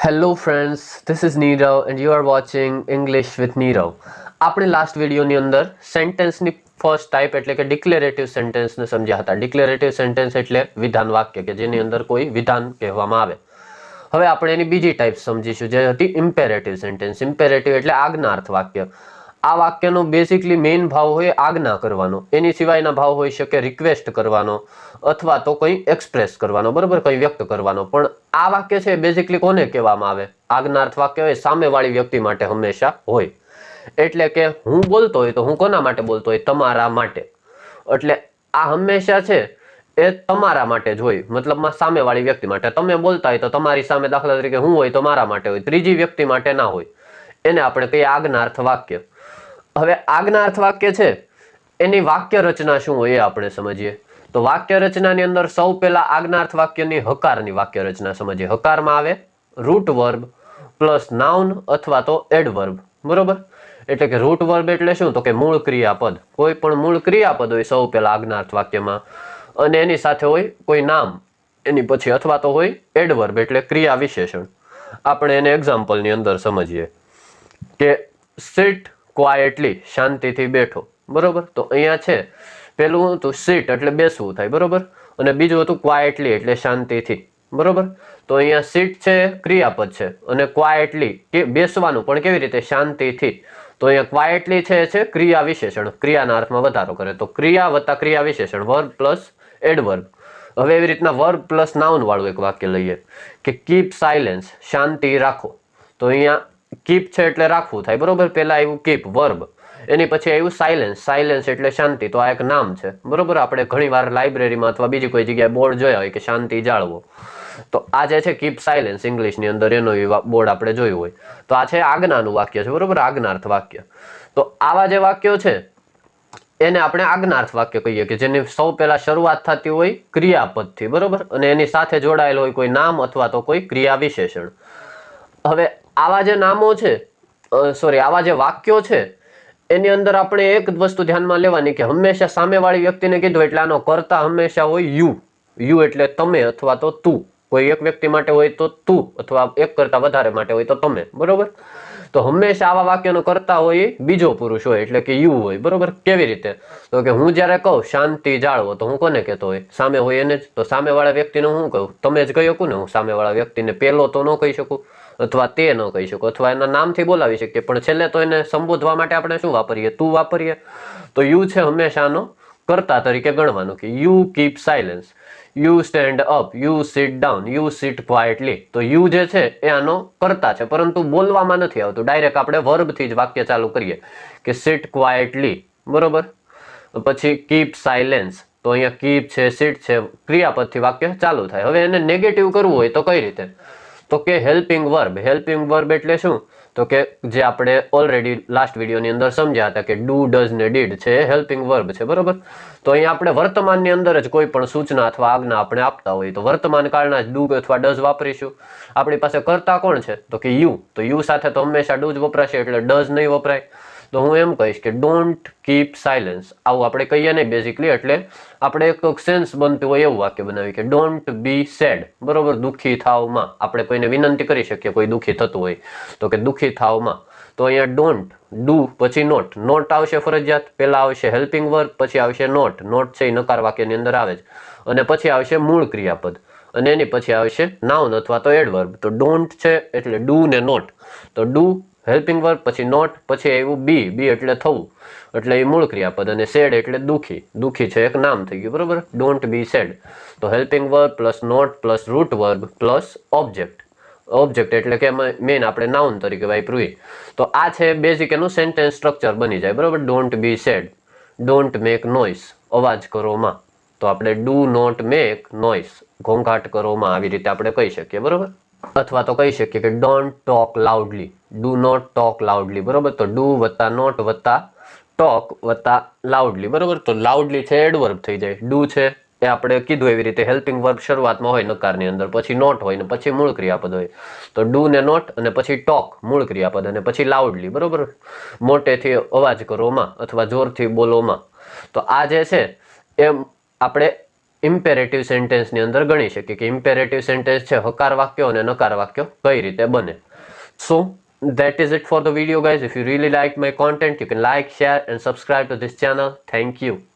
Hello friends, this is Nirav and you are watching English with Nirav. આપણે last વિડિયોની અંદર સેન્ટેન્સની first type એટલે કે ડિક્લેરેટિવ સેન્ટેન્સને સમજ્યા હતા. ડિક્લેરેટિવ સેન્ટેન્સ એટલે વિધાન વાક્ય કે જેની અંદર કોઈ વિધાન કહેવામાં આવે. હવે આપણે એની બીજી ટાઈપ સમજીશું જે હતી ઇમ્પેરેટિવ સેન્ટેન્સ. ઇમ્પેરેટિવ એટલે આજ્ઞાર્થ વાક્ય. આ વાક્યનો બેઝિકલી મેઇન ભાવ હોય આજ્ઞા કરવાનો, એની સિવાયના ભાવ હોઈ શકે રિક્વેસ્ટ કરવાનો અથવા તો કંઈ એક્સપ્રેસ કરવાનો, બરાબર, કંઈ વ્યક્ત કરવાનો. પણ આ વાક્ય છે બેઝિકલી કોને કહેવામાં આવે? આજ્ઞાર્થ વાક્ય હોય, સામેવાળી વ્યક્તિ માટે હંમેશા હોય. એટલે કે હું બોલતો હોય તો હું કોના માટે બોલતો હોય? તમારા માટે. એટલે આ હંમેશા છે એ તમારા માટે જ હોય, મતલબમાં સામેવાળી વ્યક્તિ માટે. તમે બોલતા હોય તો તમારી સામે, દાખલા તરીકે હું હોય તો મારા માટે હોય, ત્રીજી વ્યક્તિ માટે ના હોય. એને આપણે કહીએ આજ્ઞાર્થ વાક્ય. હવે આજ્ઞાર્થ વાક્ય છે એની વાક્ય રચના શું હોય એ આપણે સમજીએ. તો વાક્ય રચનાની અંદર સૌ પહેલા આજ્ઞાર્થ વાક્યની હકારની વાક્ય રચના સમજીએ. હકારમાં આવે રૂટ વર્બ પ્લસ નાઉન અથવા તો એડવર્બ, બરોબર. એટલે કે રૂટ વર્બ એટલે શું? તો કે મૂળ ક્રિયાપદ. કોઈ પણ મૂળ ક્રિયાપદ હોય સૌ પહેલા આજ્ઞાર્થ વાક્યમાં, અને એની સાથે હોય કોઈ નામ એની પછી, અથવા તો હોય એડવર્બ એટલે ક્રિયા વિશેષણ. આપણે એને એક્ઝામ્પલની અંદર સમજીએ કે સિટ ક્વાયટલી, શાંતિથી બેઠો, બરોબર. તો અહીંયા છે પેલું હતું સીટ એટલે બેસવું થાય, બરોબર, અને બીજું હતું ક્વાયટલી એટલે શાંતિથી, બરોબર. તો અહીંયા સીટ છે ક્રિયાપદ છે અને ક્વાયટલી કે બેસવાનું પણ કેવી રીતે? શાંતિથી. તો અહીંયા ક્વાયટલી છે ક્રિયા વિશેષણ, ક્રિયાના અર્થમાં વધારો કરે. તો ક્રિયા વત્તા ક્રિયા વિશેષણ, વર્બ પ્લસ એડવર્બ. હવે એવી રીતના વર્બ પ્લસ નાઉન વાળું એક વાક્ય લઈએ કે કીપ સાયલેન્સ, શાંતિ રાખો. તો અહીંયા કીપ છે એટલે રાખવું થાય, બરોબર. પહેલા આવ્યું કીપ વર્બ, એની પછી આવ્યું સાયલેન્સ, સાયલેન્સ એટલે શાંતિ. તો આ એક નામ છે, બરોબર. આપણે ઘણીવાર લાઇબ્રેરીમાં અથવા બીજી કોઈ જગ્યાએ બોર્ડ જોયા હોય કે શાંતિ જાળવો. તો આ જે છે કીપ સાયલેન્સ ઇંગ્લિશની અંદર એનો બોર્ડ આપણે જોયું હોય. તો આ છે આજ્ઞાનું વાક્ય છે, બરોબર, આજ્ઞાર્થ વાક્ય. તો આવા જે વાક્યો છે એને આપણે આજ્ઞાર્થ વાક્ય કહીએ કે જેની સૌ પહેલા શરૂઆત થતી હોય ક્રિયાપદથી, બરોબર, અને એની સાથે જોડાયેલ હોય કોઈ નામ અથવા તો કોઈ ક્રિયા વિશેષણ. હવે આવા જે નામો છે, આવા જે વાક્યો છે એની અંદર આપણે એક વસ્તુ ધ્યાનમાં લેવાની કે હંમેશા સામેવાળી વ્યક્તિને કીધું એટલે આનો કર્તા હંમેશા હોય યુ. યુ એટલે તમે અથવા તો તું. કોઈ એક વ્યક્તિ માટે હોય તો તું, અથવા એક કરતા વધારે માટે હોય તો તમે, બરોબર. તો હંમેશા આવા વાક્યનો કર્તા હોય બીજો પુરુષ હોય એટલે કે યુ હોય, બરોબર. કેવી રીતે? તો કે હું જ્યારે કહું શાંતિ જાળવો તો હું કોને કહેતો હોય? સામે હોય એને જ. તો સામેવાળા વ્યક્તિને હું કહું? તમે જ કહી શકું ને. હું સામેવાળા વ્યક્તિને પેલો તો ન કહી શકું, અથવા તે ન કહી શકો, અથવા એના નામથી બોલાવી શકીએ, પણ છેલ્લે તો એને સંબોધવા માટે આપણે શું વાપરીએ? તું વાપરીએ. તો યુ છે હંમેશાનો કર્તા તરીકે ગણવાનું કે you keep silence, you stand up, you sit down, you seat quietly. તો યુ જે છે એ આનો કર્તા છે, પરંતુ બોલવામાં નથી આવતું. ડાયરેક્ટ આપણે વર્બથી જ વાક્ય ચાલુ કરીએ કે સિટ ક્વાઇટલી, બરોબર. પછી કીપ સાયલેન્સ, તો અહીંયા કીપ છે, સિટ છે, ક્રિયાપદથી વાક્ય ચાલુ થાય. હવે એને નેગેટિવ કરવું હોય તો કઈ રીતે? તો કે હેલ્પિંગ વર્બ. હેલ્પિંગ વર્બ એટલે શું? તો કે જે આપણે ઓલરેડી લાસ્ટ વિડીયોની અંદર સમજ્યા હતા કે ડુ, ડઝ ને ડીડ છે હેલ્પિંગ વર્બ છે, બરોબર. તો અહીંયા આપણે વર્તમાનની અંદર જ કોઈ પણ સૂચના અથવા આજ્ઞા આપણે આપતા હોય તો વર્તમાન કાળના જ ડુ અથવા ડઝ વાપરીશું. આપણી પાસે કર્તા કોણ છે? તો કે યુ. તો યુ સાથે તો હંમેશા ડુ જ વપરાશે એટલે ડઝ નહીં વપરાય. તો હું એમ કહીશ કે ડોન્ટ કીપ સાયલેન્સ. આવું આપણે કહીએ નહીં બેઝિકલી. એટલે આપણે એક સેન્સ બનતું હોય એવું વાક્ય બનાવી કે ડોન્ટ બી સેડ, બરોબર. દુઃખી થાવમાં. આપણે કોઈને વિનંતી કરી શકીએ કોઈ દુઃખી થતું હોય તો કે દુઃખી થાવમાં. તો અહીંયા ડોન્ટ, ડુ પછી નોટ. નોટ આવશે ફરજિયાત. પહેલા આવશે હેલ્પિંગ વર્બ, પછી આવશે નોટ. નોટ છે એ નકાર વાક્યની અંદર આવે જ. અને પછી આવશે મૂળ ક્રિયાપદ, અને એની પછી આવશે નાઉન અથવા તો એડવર્બ. તો ડોન્ટ છે એટલે ડુ ને નોટ. તો ડુ હેલ્પિંગ વર્બ, પછી નોટ, પછી આવ્યું બી. બી એટલે થવું, એટલે એ મૂળ ક્રિયાપદ, અને સેડ એટલે દુઃખી. દુઃખી છે એક નામ થઈ ગયું, બરોબર. Don't be sad. તો helping verb plus not plus root verb plus object. Object એટલે કે મેઇન આપણે નાઉન તરીકે વાપર્યું. તો આ છે બેઝિક એનું સેન્ટેન્સ સ્ટ્રક્ચર બની જાય, બરોબર. Don't be sad, don't make noise, અવાજ કરો માં. તો આપણે ડુ નોટ મેક નોઇસ, ઘોંઘાટ કરો માં. આવી રીતે આપણે કહી શકીએ, બરોબર. અથવા તો કહી શકીએ કે don't talk loudly, do not talk loudly, બરોબર. તો ડુ વત્તા નોટ વત્તા ટોક વત્તા લાઉડલી, બરોબર. તો લાઉડલી છે એડવર્બ થઈ જાય. ડુ છે એ આપણે કીધું એવી રીતે હેલ્પિંગ વર્બ શરૂઆતમાં હોય નકારની અંદર, પછી નોટ હોય ને પછી મૂળ ક્રિયાપદ હોય. તો ડુ ને નોટ અને પછી ટોક મૂળ ક્રિયાપદ, અને પછી લાઉડલી, બરોબર. મોટેથી અવાજ કરોમાં અથવા જોરથી બોલોમાં. તો આ જે છે એ આપણે ઇમ્પેરેટિવ સેન્ટેન્સની અંદર ગણી શકીએ કે ઇમ્પેરેટિવ સેન્ટેન્સ છે હકાર વાક્યો અને નકાર વાક્યો કઈ રીતે બને. So that is it for the video guys. If you really like my content, you can like, share and subscribe to this channel. Thank you.